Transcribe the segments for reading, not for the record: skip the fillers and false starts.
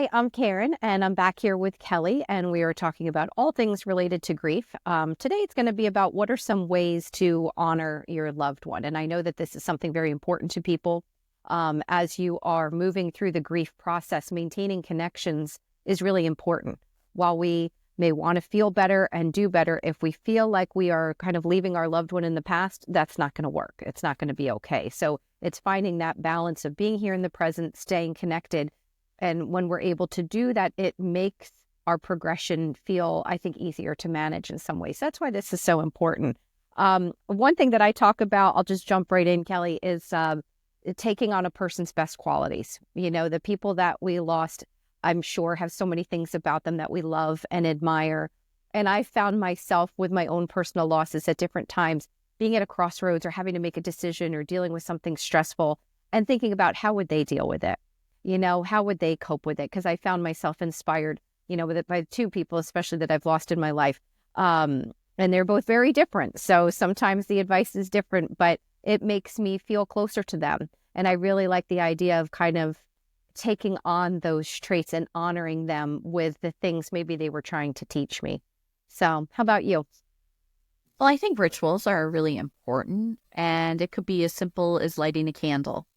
Hi, I'm Karen, and I'm back here with Kelly, and we are talking about all things related to grief. Today, it's going to be about what are some ways to honor your loved one. And I know that this is something very important to people. As you are moving through the grief process, maintaining connections is really important. While we may want to feel better and do better, if we feel like we are kind of leaving our loved one in the past, that's not going to work. It's not going to be okay. So it's finding that balance of being here in the present, staying connected. And when we're able to do that, it makes our progression feel, I think, easier to manage in some ways. That's why this is so important. One thing that I talk about, I'll just jump right in, Kelly, is taking on a person's best qualities. You know, the people that we lost, I'm sure, have so many things about them that we love and admire. And I found myself with my own personal losses at different times, being at a crossroads or having to make a decision or dealing with something stressful and thinking about how would they deal with it? You know, how would they cope with it? Because I found myself inspired, you know, with it by two people, especially that I've lost in my life. And they're both very different. So sometimes the advice is different, but it makes me feel closer to them. And I really like the idea of kind of taking on those traits and honoring them with the things maybe they were trying to teach me. So how about you? Well, I think rituals are really important, and it could be as simple as lighting a candle,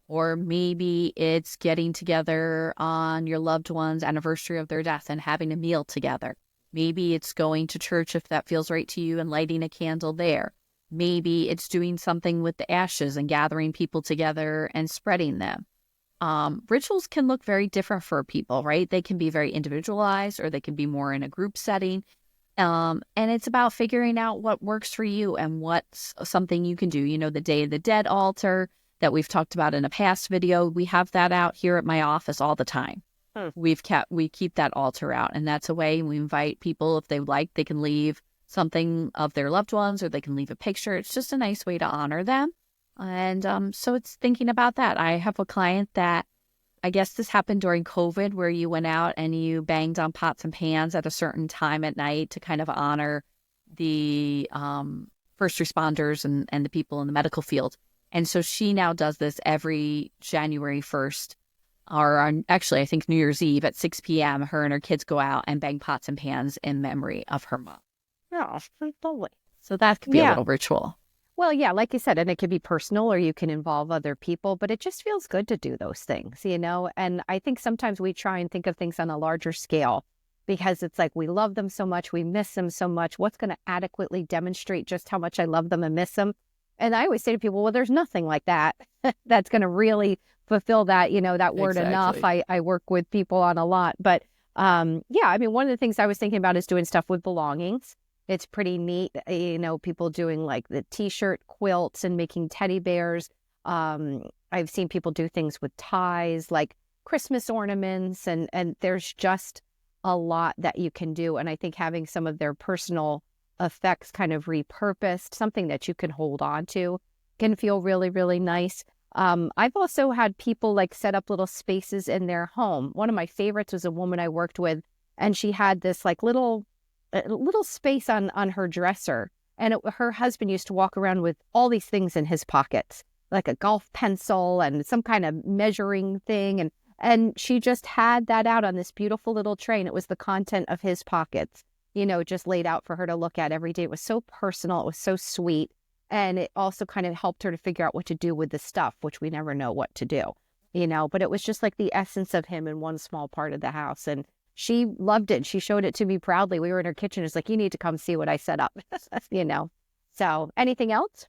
or maybe it's getting together on your loved one's anniversary of their death and having a meal together. Maybe it's going to church if that feels right to you and lighting a candle there. Maybe it's doing something with the ashes and gathering people together and spreading them. Rituals can look very different for people, right? They can be very individualized, or they can be more in a group setting. And it's about figuring out what works for you and what's something you can do. You know, the Day of the Dead altar that we've talked about in a past video, we have that out here at my office all the time. We keep that altar out, and that's a way we invite people, if they like, they can leave something of their loved ones, or they can leave a picture. It's just a nice way to honor them. And so it's thinking about that. I have a client that, I guess this happened during COVID, where you went out and you banged on pots and pans at a certain time at night to kind of honor the first responders and the people in the medical field. And so she now does this every January 1st, or actually, I think New Year's Eve at 6 p.m. Her and her kids go out and bang pots and pans in memory of her mom. Oh, that's lovely. So that could be a Yeah. little ritual. Well, yeah, like you said, and it could be personal or you can involve other people, but it just feels good to do those things, you know? And I think sometimes we try and think of things on a larger scale because it's like we love them so much, we miss them so much. What's going to adequately demonstrate just how much I love them and miss them? And I always say to people, well, there's nothing like that that's going to really fulfill that, you know, that word enough. Exactly. I work with people on a lot, but yeah, I mean, one of the things I was thinking about is doing stuff with belongings. It's pretty neat, you know, people doing like the t-shirt quilts and making teddy bears. I've seen people do things with ties, like Christmas ornaments, and there's just a lot that you can do. And I think having some of their personal effects kind of repurposed, something that you can hold on to, can feel really, really nice. I've also had people like set up little spaces in their home. One of my favorites was a woman I worked with, and she had this like little a little space on her dresser. And her husband used to walk around with all these things in his pockets, like a golf pencil and some kind of measuring thing. And she just had that out on this beautiful little tray. And it was the content of his pockets, you know, just laid out for her to look at every day. It was so personal. It was so sweet. And it also kind of helped her to figure out what to do with the stuff, which we never know what to do, you know, but it was just like the essence of him in one small part of the house. And she loved it. She showed it to me proudly. We were in her kitchen. It's like, you need to come see what I set up, you know. So anything else?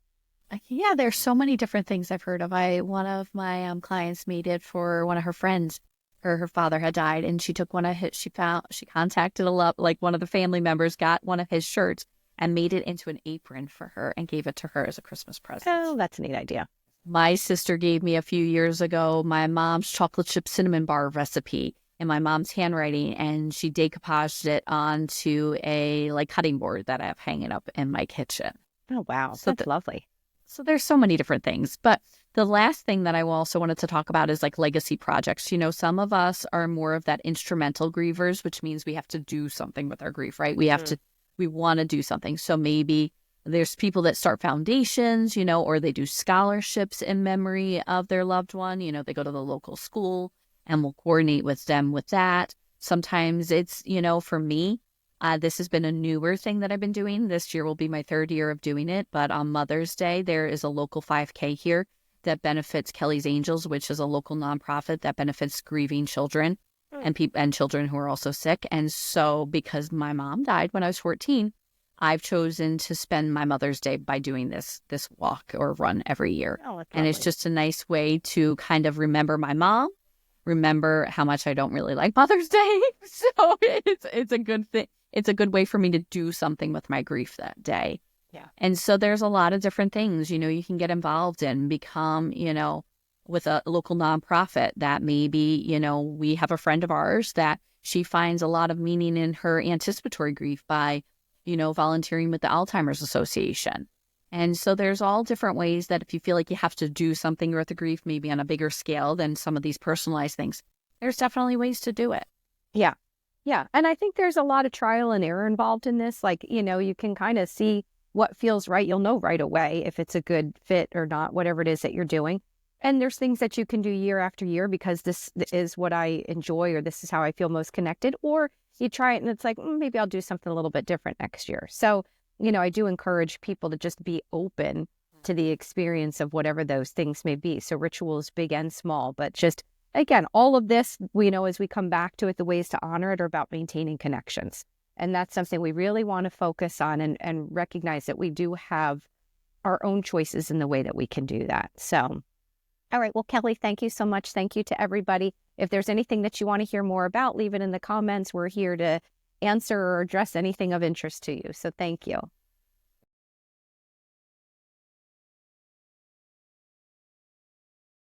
Yeah, there's so many different things I've heard of. One of my clients made it for one of her friends. Her father had died, and she took one of his. She contacted like one of the family members, got one of his shirts, and made it into an apron for her and gave it to her as a Christmas present. Oh, that's a neat idea. My sister gave me a few years ago my mom's chocolate chip cinnamon bar recipe in my mom's handwriting, and she decoupaged it onto a like cutting board that I have hanging up in my kitchen. Oh, wow. So That's lovely. So there's so many different things. But the last thing that I also wanted to talk about is like legacy projects. You know, some of us are more of that instrumental grievers, which means we have to do something with our grief, right? We want to do something. So maybe there's people that start foundations, you know, or they do scholarships in memory of their loved one. You know, they go to the local school and we'll coordinate with them with that. Sometimes it's, for me, this has been a newer thing that I've been doing. This year will be my third year of doing it. But on Mother's Day, there is a local 5K here that benefits Kelly's Angels, which is a local nonprofit that benefits grieving children and people and children who are also sick. And so because my mom died when I was 14, I've chosen to spend my Mother's Day by doing this walk or run every year. Oh, that's and it's lovely. just a nice way to kind of remember my mom, remember how much I don't really like Mother's Day. So it's a good thing. It's a good way for me to do something with my grief that day. Yeah. And so there's a lot of different things, you can get involved in, become, with a local nonprofit that maybe, we have a friend of ours that she finds a lot of meaning in her anticipatory grief by, volunteering with the Alzheimer's Association. And so there's all different ways that if you feel like you have to do something with the grief, maybe on a bigger scale than some of these personalized things, there's definitely ways to do it. Yeah. Yeah. And I think there's a lot of trial and error involved in this. Like, you can kind of see what feels right. You'll know right away if it's a good fit or not, whatever it is that you're doing. And there's things that you can do year after year because this is what I enjoy or this is how I feel most connected. Or you try it and it's like, maybe I'll do something a little bit different next year. So, I do encourage people to just be open to the experience of whatever those things may be. So rituals, big and small, but just, again, all of this, we know as we come back to it, the ways to honor it are about maintaining connections. And that's something we really want to focus on and recognize that we do have our own choices in the way that we can do that. So, all right. Well, Kelly, thank you so much. Thank you to everybody. If there's anything that you want to hear more about, leave it in the comments. We're here to answer or address anything of interest to you. So thank you.